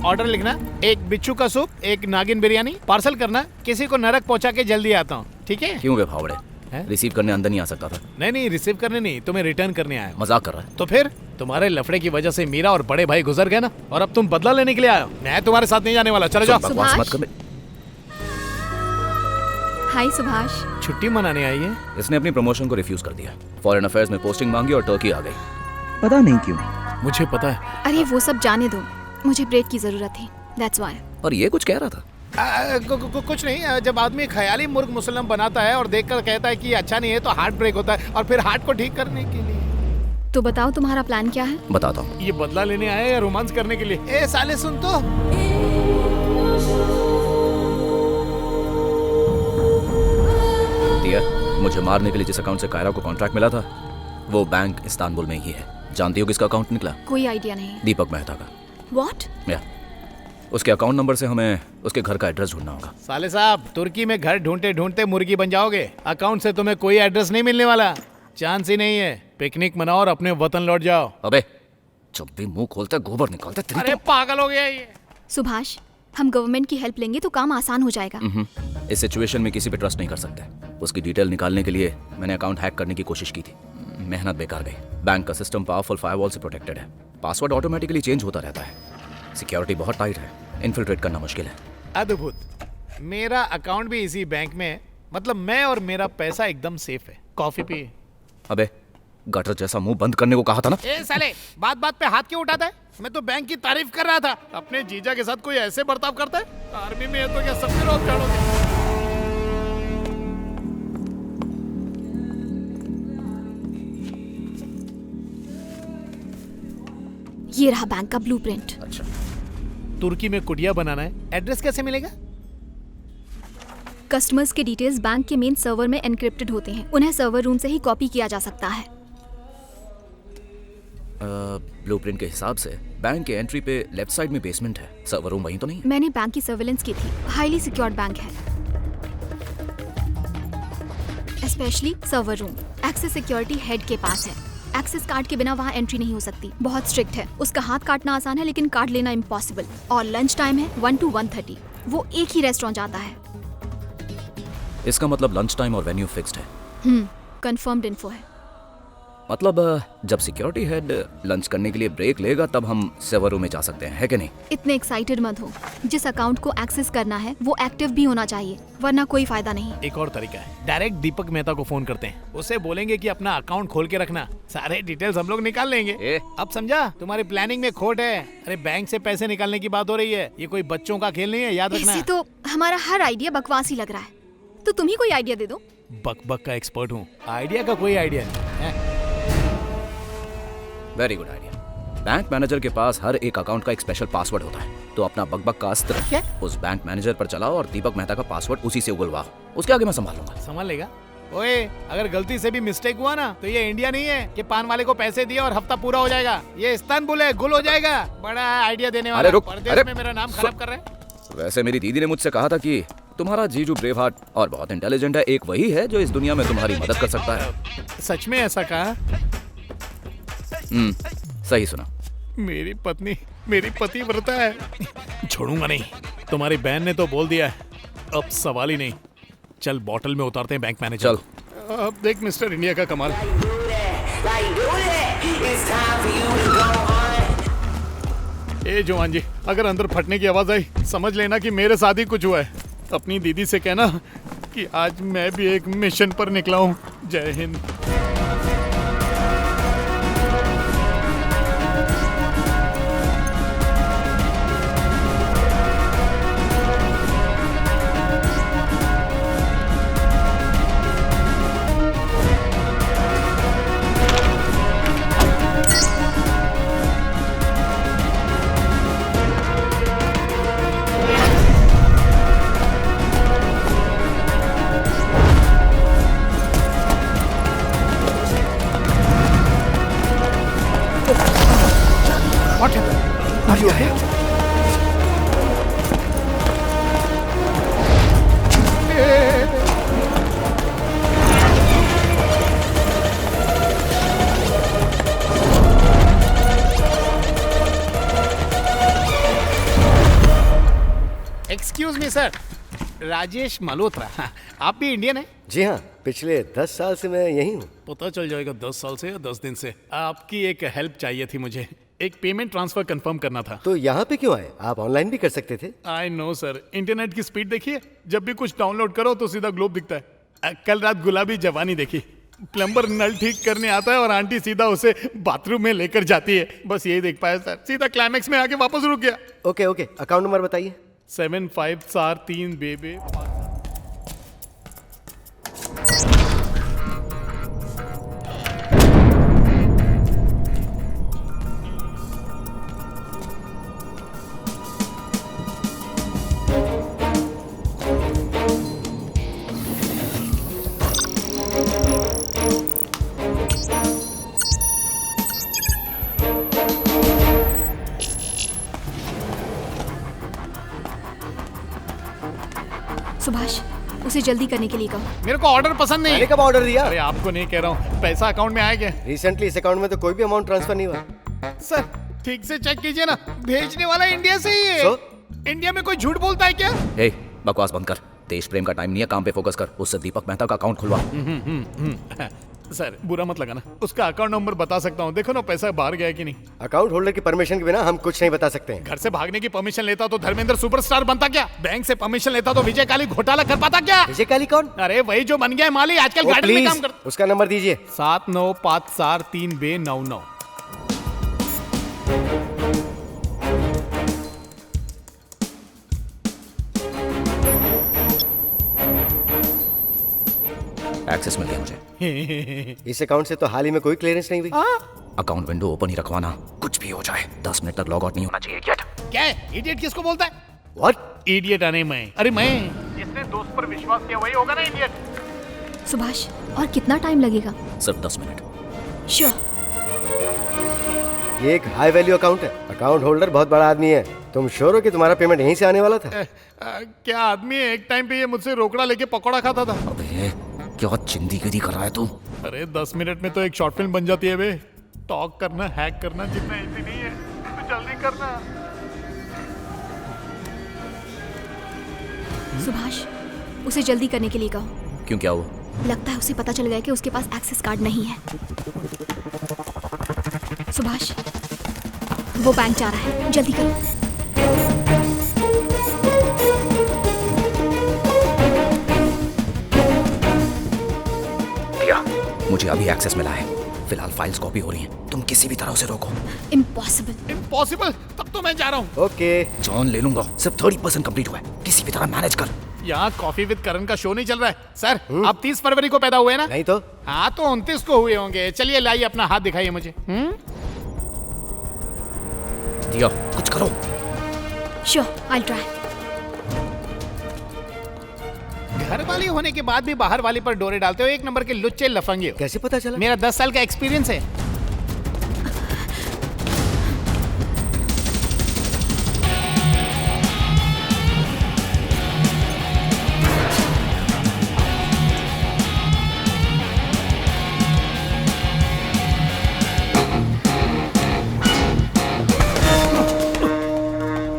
Order लिखना, एक बिच्छू का सूप, एक नागिन बिरयानी पार्सल करना, किसी को नरक पहुंचा के जल्दी आता हूँ, ठीक है? क्यों बे फावड़े, रिसीव करने अंदर नहीं आ सकता था? नहीं रिसीव करने नहीं, तुम्हें रिटर्न करने आया। मजाक कर रहा है? तो फिर तुम्हारे लफड़े की वजह से मीरा और बड़े भाई गुजर गए ना, और अब तुम बदला लेने के लिए आए हो। मैं तुम्हारे साथ नहीं जाने वाला, चले जाओ। बकवास मत कर। हाय सुभाष। छुट्टी मनाने आई है? इसने अपनी प्रमोशन को रिफ्यूज कर दिया, फॉरेन अफेयर्स में पोस्टिंग मांगी और टर्की आ गई। पता नहीं क्यों। मुझे पता है। अरे वो सब जाने दो, मुझे ब्रेक की जरूरत थी, दैट्स व्हाई। और ये कुछ कह रहा था? कुछ नहीं, जब आदमी ख्याली मुर्ग मुसल्लम बनाता है और देखकर कहता है कि अच्छा नहीं है तो हार्ट ब्रेक होता है, और फिर हार्ट को ठीक करने के लिए। तो बताओ तुम्हारा प्लान क्या है? बताता हूँ। ये बदला लेने आया है या रोमांस करने के लिए? ए साले सुन तो। दिया, मुझे मारने के लिए जिस अकाउंट से कायरा को कॉन्ट्रैक्ट मिला था वो बैंक इस्तांबुल में ही है। जानती हो किसका अकाउंट निकला? कोई आइडिया नहीं। दीपक मेहता का। व्हाट? या उसके अकाउंट नंबर से हमें उसके घर का एड्रेस ढूंढना होगा। साले साहब, तुर्की में घर ढूंढते ढूंढते मुर्गी बन जाओगे। अकाउंट से तुम्हें कोई एड्रेस नहीं मिलने वाला, चांस ही नहीं है। पिकनिक मनाओ और अपने वतन लौट जाओ। अबे जब भी मुंह खोलता है गोबर निकालता है। अरे पागल हो गया ये। सुभाष, हम गवर्नमेंट की हेल्प लेंगे तो काम आसान हो जाएगा। इस सिचुएशन में किसी पे ट्रस्ट नहीं कर सकते। उसकी डिटेल निकालने के लिए मैंने अकाउंट हैक करने की कोशिश की थी, मेहनत बेकार गई। बैंक का सिस्टम पावरफुल फायरवॉल से प्रोटेक्टेड है, पासवर्ड ऑटोमेटिकली चेंज होता रहता है, सिक्योरिटी बहुत टाइट है, इन्फिल्ट्रेट करना मुश्किल है। अद्भुत। मेरा अकाउंट भी इसी बैंक में है, मतलब मैं और मेरा पैसा एकदम सेफ है। कॉफी पिए। अबे गटर जैसा मुंह बंद करने को कहा था ना। ए साले, बात बात पे हाथ क्यों उठाता है? मैं तो बैंक की तारीफ कर रहा था। अपने जीजा के साथ कोई ऐसे बर्ताव करता है? आर्मी में है तो क्या सबके रोक छोड़ोगे? ये रहा बैंक का ब्लूप्रिंट। अच्छा, तुर्की में कुटिया बनाना है, एड्रेस कैसे मिलेगा? कस्टमर्स के डिटेल्स बैंक के मेन सर्वर में एनक्रिप्टेड होते हैं, उन्हें सर्वर रूम से ही कॉपी किया जा सकता है। ब्लूप्रिंट के हिसाब से बैंक के एंट्री पे लेफ्ट साइड में बेसमेंट है, सर्वर रूम वहीं तो नहीं? मैंने बैंक की सर्वेलेंस की थी, हाईली सिक्योर्ड बैंक है, specially server room. Access security head के पास है, एक्सेस कार्ड के बिना वहाँ एंट्री नहीं हो सकती, बहुत स्ट्रिक्ट है। उसका हाथ काटना आसान है लेकिन कार्ड लेना इम्पॉसिबल। और लंच टाइम है 1 to 1:30, वो एक ही रेस्टोरेंट जाता है। इसका मतलब लंच टाइम और वेन्यू फिक्स्ड है। कंफर्म्ड इन्फो है। मतलब जब सिक्योरिटी हेड लंच करने के लिए ब्रेक लेगा तब हम सर्वर रूम में जा सकते हैं, है कि नहीं? इतने एक्साइटेड मत हो, जिस अकाउंट को एक्सेस करना है वो एक्टिव भी होना चाहिए, वरना कोई फायदा नहीं। एक और तरीका है, डायरेक्ट दीपक मेहता को फोन करते हैं, उसे बोलेंगे कि अपना अकाउंट खोल के रखना, सारे डिटेल्स हम लोग निकाल लेंगे। अब समझा? तुम्हारी प्लानिंग में खोट है। अरे बैंक से पैसे निकालने की बात हो रही है, ये कोई बच्चों का खेल नहीं है, याद रखना। ऐसे तो हमारा हर आइडिया बकवास ही लग रहा है, तो तुम ही कोई आइडिया दे दो। बक का एक्सपर्ट हूँ, आइडिया का कोई आइडिया नहीं है। Very good idea. Bank manager के पास हर एक अकाउंट का एक स्पेशल पासवर्ड होता है, तो अपना बक का अस्त्र उस बैंक मैनेजर पर चलाओ और दीपक मेहता का पासवर्ड उसी से उगलवाओ। उसके आगे मैं संभाल लूंगा। संभाल लेगा? ओए, अगर गलती से भी मिस्टेक हुआ ना तो ये इंडिया नहीं है कि पान वाले को पैसे दिए और हफ्ता पूरा हो जाएगा। ये इस्तांबुल है, गुल हो जाएगा। बड़ा आइडिया देने वाला। अरे रुक, परदेश में मेरा नाम खराब कर रहे हैं। वैसे मेरी दीदी ने मुझसे कहा था कि तुम्हारा जीजू ब्रेव हार्ट और बहुत इंटेलिजेंट है, एक वही है जो इस दुनिया में तुम्हारी मदद कर सकता है। सच में ऐसा कहा? सही सुना। मेरी पत्नी मेरी पतिव्रता है, छोड़ूंगा नहीं। तुम्हारी बहन ने तो बोल दिया है, अब सवाल ही नहीं। चल बॉटल में उतारते हैं बैंक मैनेजर। चल। अब देख मिस्टर इंडिया का कमाल। ए जवान जी, अगर अंदर फटने की आवाज आई समझ लेना कि मेरे साथ ही कुछ हुआ है। अपनी दीदी से कहना कि आज मैं भी एक मिशन पर निकला हूँ। जय हिंद। मी सर, राजेश मल्होत्रा। आप भी इंडियन हैं? जी हाँ, पिछले 10 साल से मैं यही हूँ। पता चल जाएगा 10 साल से या 10 दिन से। आपकी एक हेल्प चाहिए थी मुझे, एक पेमेंट ट्रांसफर कंफर्म करना था। तो यहाँ पे क्यों आए? आप ऑनलाइन भी कर सकते थे। आई नो सर, इंटरनेट की स्पीड देखिए, जब भी कुछ डाउनलोड करो तो सीधा ग्लोब दिखता है। कल रात गुलाबी जवानी देखी, प्लम्बर नल ठीक करने आता है और आंटी सीधा उसे बाथरूम में लेकर जाती है। बस यही देख पाया सर, सीधा क्लाइमेक्स में आके वापस रुक गया। ओके ओके, अकाउंट नंबर बताइए। 7543 बेबे। सुभाष, उसे जल्दी करने के लिए कहो। मेरे को ऑर्डर पसंद नहीं मैंने है। कब ऑर्डर दिया? अरे आपको नहीं कह रहा हूँ, पैसा अकाउंट में आया क्या? रिसेंटली इस अकाउंट में तो कोई भी अमाउंट ट्रांसफर नहीं हुआ। सर ठीक से चेक कीजिए ना, भेजने वाला इंडिया से ही है। So? इंडिया में कोई झूठ बोलता है क्या? हे, बकवास बंद कर। देश प्रेम का टाइम नहीं है, काम पे फोकस कर। उससे दीपक मेहता का अकाउंट खुलवा। सर बुरा मत लगाना, उसका अकाउंट नंबर बता सकता हूँ। देखो ना पैसा बाहर गया कि नहीं। अकाउंट होल्डर की परमिशन के बिना हम कुछ नहीं बता सकते हैं। घर से भागने की परमिशन लेता तो धर्मेंद्र सुपरस्टार बनता क्या? बैंक से परमिशन लेता तो विजय काली घोटाला कर पाता क्या? विजय काली कौन? अरे वही जो बन गया है माली, आजकल ओ, गार्डन में काम प्लीज करता। उसका नंबर दीजिए। 7954 एक्सेस मिल गया मुझे। इस अकाउंट से तो हाल ही में कोई क्लियरेंस नहीं हुई। अकाउंट विंडो ओपन ही रखवाना, कुछ भी हो जाए 10 मिनट तक लॉग आउट नहीं होना चाहिए। गेट। क्या है? इडियट किसको बोलता है? व्हाट? इडियट आने मैं? अरे मैं, जिसने दोस्त पर विश्वास किया वही होगा ना इडियट। सुभाष, और कितना टाइम लगेगा? सिर्फ 10 मिनट। श्योर। ये एक हाई वैल्यू अकाउंट है। अकाउंट होल्डर बहुत बड़ा आदमी है। तुम श्योर हो कि तुम्हारा पेमेंट यहीं से आने वाला था? क्या आदमी है, एक टाइम पे ये मुझसे रोकड़ा लेके पकौड़ा खाता था। अबे क्या चिंदीगिरी कर रहा है तू? अरे 10 मिनट में तो एक शॉर्ट फिल्म बन जाती है बे। टॉक करना, हैक करना जितना इजी नहीं है, तो जल्दी करना। सुभाष, उसे जल्दी करने के लिए कहो। क्यों, क्या हुआ? लगता है उसे पता चल गया कि उसके पास एक्सेस कार्ड नहीं है। सुभाष, वो बैंक जा रहा है, जल्दी करो। मुझे अभी एक्सेस मिला है। फिलहाल फाइल्स कॉपी हो रही हैं। तुम किसी भी तरह उसे रोको। इम्पॉसिबल। इम्पॉसिबल? तब तो मैं जा रहा हूँ। ओके। जान ले लूंगा, सिर्फ 30% कंप्लीट हुआ है। किसी भी तरह मैनेज कर। यहाँ कॉफी विद करण का शो नहीं चल रहा है सर। आप 30 फरवरी को पैदा हुए ना? नहीं तो? हाँ तो 29 को हुए होंगे। चलिए लाइए अपना हाथ दिखाइए मुझे। दिया, कुछ करो। Sure, I try. घर वाली होने के बाद भी बाहर वाली पर डोरे डालते हो। एक नंबर के लुच्चे लफंगे हो। कैसे पता चला? मेरा 10 साल का एक्सपीरियंस है।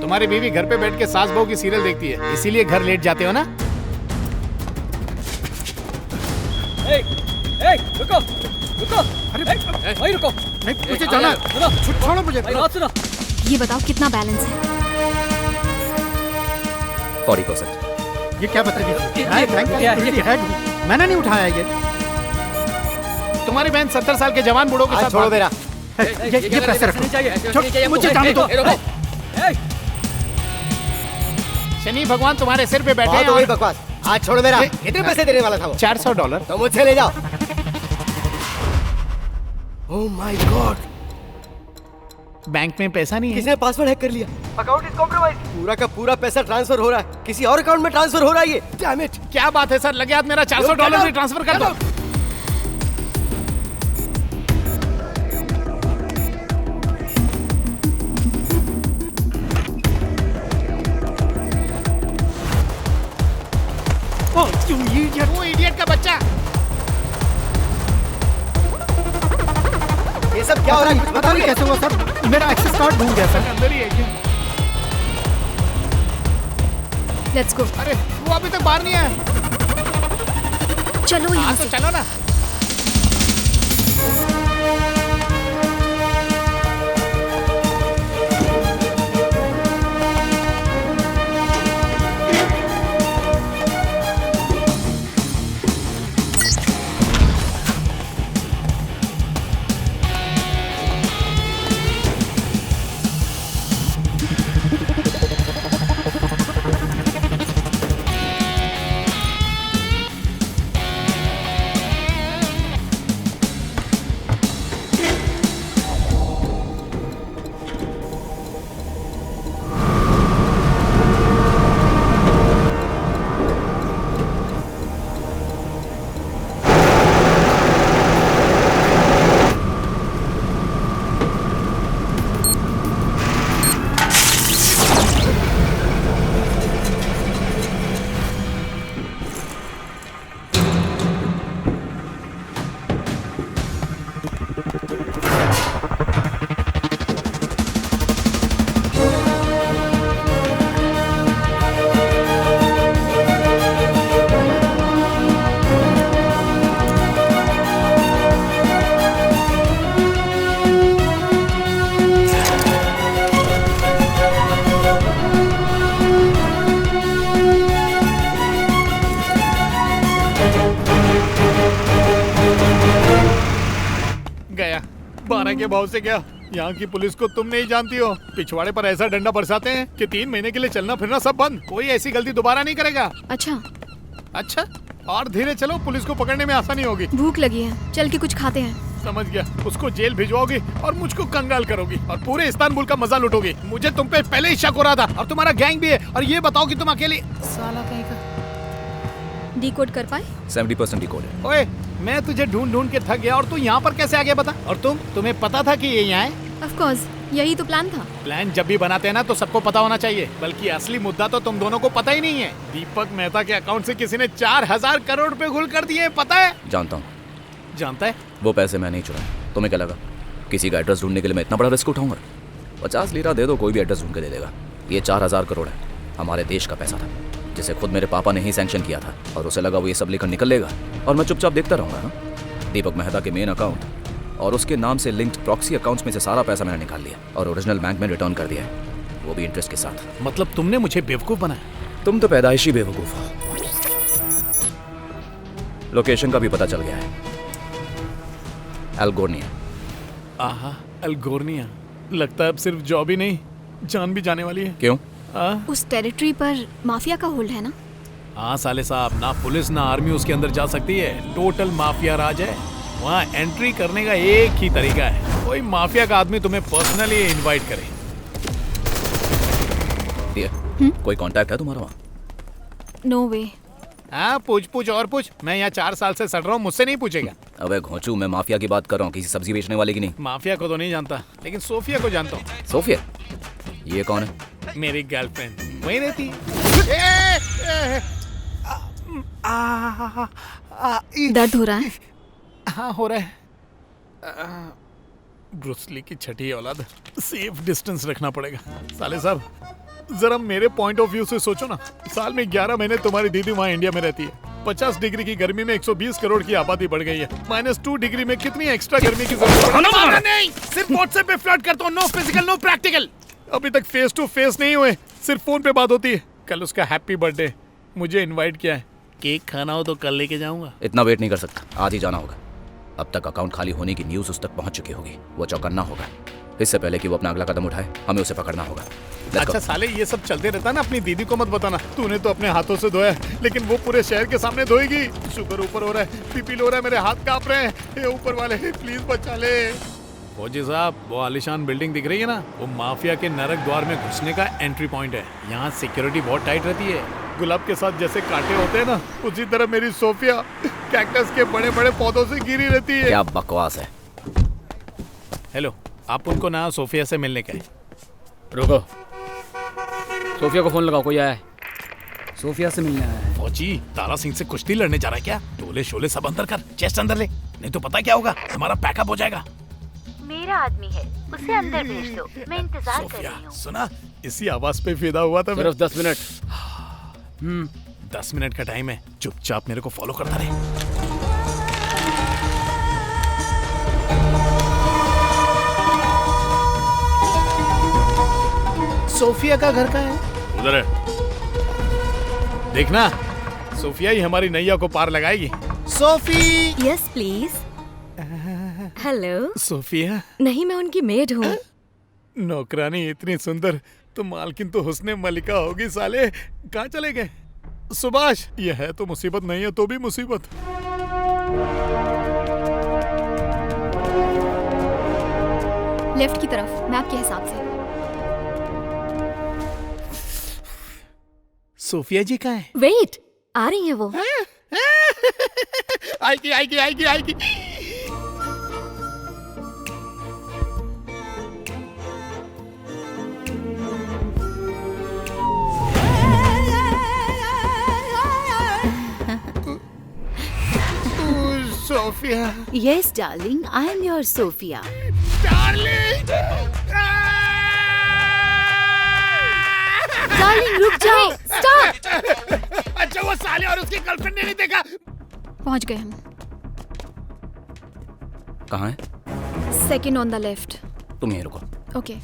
तुम्हारी बीवी घर पे बैठ के सास बहू की सीरियल देखती है, इसीलिए घर लेट जाते हो ना? रुको रुको, अरे भाई रुको, नहीं, मुझे जाना है। छोड़ो मुझे। बात सुनो। ये बताओ कितना बैलेंस है? 40%। ये क्या बता रही है? मैंने नहीं उठाया ये। तुम्हारी बहन 70 साल के जवान बूढ़ों के आज साथ छोड़ो मेरा। ये पैसे रखो। मुझे जाने दो। शनि भगवान तुम्हारे सिर पे बैठे बहुत हैं हो गई और बकवास। आज छोड़ो मेरा। कितने पैसे देने वाला था वो? $400। तो मुझसे ले जाओ। ओह माय गॉड, बैंक में पैसा नहीं है। किसने पासवर्ड हैक कर लिया? Account is compromise. पूरा का पूरा पैसा ट्रांसफर हो रहा है, किसी और अकाउंट में ट्रांसफर हो रहा है। ये डैम इट। क्या बात है सर, लगे हाथ मेरा $400 भी ट्रांसफर कर दो। वो इडियट का बच्चा। ये सब क्या हो रहा है? पता नहीं कैसे हुआ सर, मेरा एक्सेस कार्ड भूल गया सर। अंदर ही है क्या? Let's go. अरे वो अभी तक बाहर नहीं आया। चलो हाँ यहाँ तो से। चलो ना। गया 12 के भाव से गया। यहाँ की पुलिस को तुम नहीं जानती हो, पिछवाड़े पर ऐसा डंडा बरसाते हैं कि 3 महीने के लिए चलना फिरना सब बंद। कोई ऐसी गलती दोबारा नहीं करेगा। अच्छा, अच्छा, और धीरे चलो, पुलिस को पकड़ने में आसानी होगी। भूख लगी है, चल के कुछ खाते हैं। समझ गया। उसको जेल भिजवाओगी और मुझको कंगाल करोगी और पूरे इस्तांबुल का मजा लुटोगी। मुझे तुम पे पहले ही शक हो रहा था और तुम्हारा गैंग भी है। और ये बताओ कि तुम अकेली साला कहीं का डिकोड कर पाए? 70% डिकोड है। ओए, मैं तुझे ढूंढ ढूंढ के थक गया और तू यहाँ पर कैसे आ गया बता। और तुम्हें पता था कि ये यहाँ है? ऑफ कोर्स, यही तो प्लान था। प्लान जब भी बनाते हैं ना तो सबको पता होना चाहिए, बल्कि असली मुद्दा तो तुम दोनों को पता ही नहीं है। दीपक मेहता के अकाउंट से किसी ने 4000 करोड़ रुपए गुल कर दिए, पता है? जानता हूँ। जानता है? वो पैसे मैं नहीं चुराए। तुम्हें क्या लगा किसी का एड्रेस ढूंढने के लिए मैं इतना बड़ा रिस्क उठाऊंगा? 50 लीरा दे दो, कोई भी एड्रेस ढूंढ के दे देगा। ये 4000 करोड़ है, हमारे देश का पैसा था, जिसे खुद मेरे पापा ने ही सैंक्शन किया था। और उसे लगा वो ये सब लेकर निकल लेगा और मैं चुपचाप देखता रहूंगा। हाँ? दीपक मेहता के मेन अकाउंट और उसके नाम से लिंक्ड प्रॉक्सी अकाउंट्स में से सारा पैसा मैंने निकाल लिया और ओरिजिनल बैंक में रिटर्न कर दिया है, वो भी इंटरेस्ट के साथ। मतलब तुमने मुझे बेवकूफ बनाया? तुम तो पैदाइशी बेवकूफ हो। लोकेशन का भी पता चल गया है, एल्गोर्निया। आहा, एल्गोर्निया। लगता है अब सिर्फ जॉब ही नहीं, जान भी जाने वाली है। क्यों? उस टेरिटरी पर माफिया का होल्ड है ना? हाँ साले साहब, ना पुलिस ना आर्मी उसके अंदर जा सकती है। टोटल माफिया राज है। वहाँ एंट्री करने का एक ही तरीका है, कोई माफिया का आदमी तुम्हें पर्सनली इनवाइट करे। कोई कांटेक्ट है तुम्हारा वहाँ? नो वे। हाँ, पूछ और पूछ। मैं यहाँ 4 साल से सड़ रहा हूँ, मुझसे नहीं पूछेगा। अबे घोंचू, मैं माफिया की बात कर रहा हूँ, किसी सब्जी बेचने वाले की नहीं। माफिया को तो नहीं जानता, लेकिन सोफिया को जानता हूँ। सोफिया? ये कौन है? मेरी गर्लफ्रेंड वहीं रहती है। दर्द हो रहा है? हाँ हो रहा है। ब्रूसली की छठी औलाद, सेफ डिस्टेंस रखना पड़ेगा। साले साहब, जरा मेरे पॉइंट ऑफ व्यू से सोचो ना। साल में 11 महीने तुम्हारी दीदी वहाँ इंडिया में रहती है। 50 डिग्री की गर्मी में 120 करोड़ की आबादी बढ़ गई है। -2 डिग्री में कितनी एक्स्ट्रा गर्मी की जरूरत है? नहीं, सिर्फ व्हाट्सएप पे फ्लर्ट करता हूँ, नो फिजिकल नो प्रैक्टिकल। अभी तक फेस टू फेस नहीं हुए, सिर्फ फोन पे बात होती है। कल उसका हैप्पी बर्थडे, मुझे इनवाइट किया है। केक खाना हो तो कल लेके जाऊंगा। इतना वेट नहीं कर सकता, आज ही जाना होगा। अब तक अकाउंट खाली होने की न्यूज़ उस तक पहुंच चुकी होगी, वो चौकन्ना होगा। इससे पहले कि वो अपना अगला कदम उठाए, हमें उसे पकड़ना होगा। Let's go. अच्छा साले, ये सब चलते रहता ना, अपनी दीदी को मत बताना। तूने तो अपने हाथों से धोया, लेकिन वो पूरे शहर के सामने धोएगी। शुगर ऊपर हो रहा है, बीपी लो रहा है, मेरे हाथ कांप रहे हैं। हे ऊपर वाले, प्लीज बचा ले। फौजी साहब, वो आलिशान बिल्डिंग दिख रही है ना, वो माफिया के नरक द्वार में घुसने का एंट्री पॉइंट है। यहाँ सिक्योरिटी बहुत टाइट रहती है। गुलाब के साथ जैसे कांटे होते हैं ना, उसी तरह मेरी सोफिया कैक्टस के बड़े बड़े पौधों से घिरी रहती है। क्या बकवास है। हेलो, आप उनको ना सोफिया से मिलने का है। रुको, सोफिया को फोन लगाओ, कोई आया है। सोफिया से मिलने आया है। फौजी, तारा सिंह से कुश्ती लड़ने जा रहा है क्या? टोले शोले सब अंदर कर, चेस्ट अंदर ले, नहीं तो पता क्या होगा, हमारा पैकअप हो जाएगा। मेरा आदमी है, उसे अंदर भेज दो, मैं इंतजार कर सोफिया, रही हूँ। सुना, इसी आवाज पे फिदा हुआ था मैं। सिर्फ 10 मिनट। 10 मिनट का टाइम है, चुपचाप मेरे को फॉलो करता रहे। सोफिया का घर का है उधर है, देखना सोफिया ही हमारी नैया को पार लगाएगी। Sophie. Yes please. Hello. Sophia. नहीं, मैं उनकी मेड हूँ। नौकरानी इतनी सुंदर तो मालकिन तो हुस्ने मलिका होगी साले। कहाँ चले गए? सुभाष, यह है तो मुसीबत, नहीं है तो भी मुसीबत। लेफ्ट की तरफ, मैप के हिसाब से। सोफिया जी कहाँ है? वेट, आ रही है वो। आएगी आएगी आएगी आएगी। Sophia. Yes darling, I am your Sophia. Darling. Darling रुक जाओ, स्टॉप। अच्छा वो साले और उसकी गर्लफ्रेंड ने नहीं देखा। पहुंच गए हम। कहाँ है? Second on the left. तुम यहीं रुको। ओके।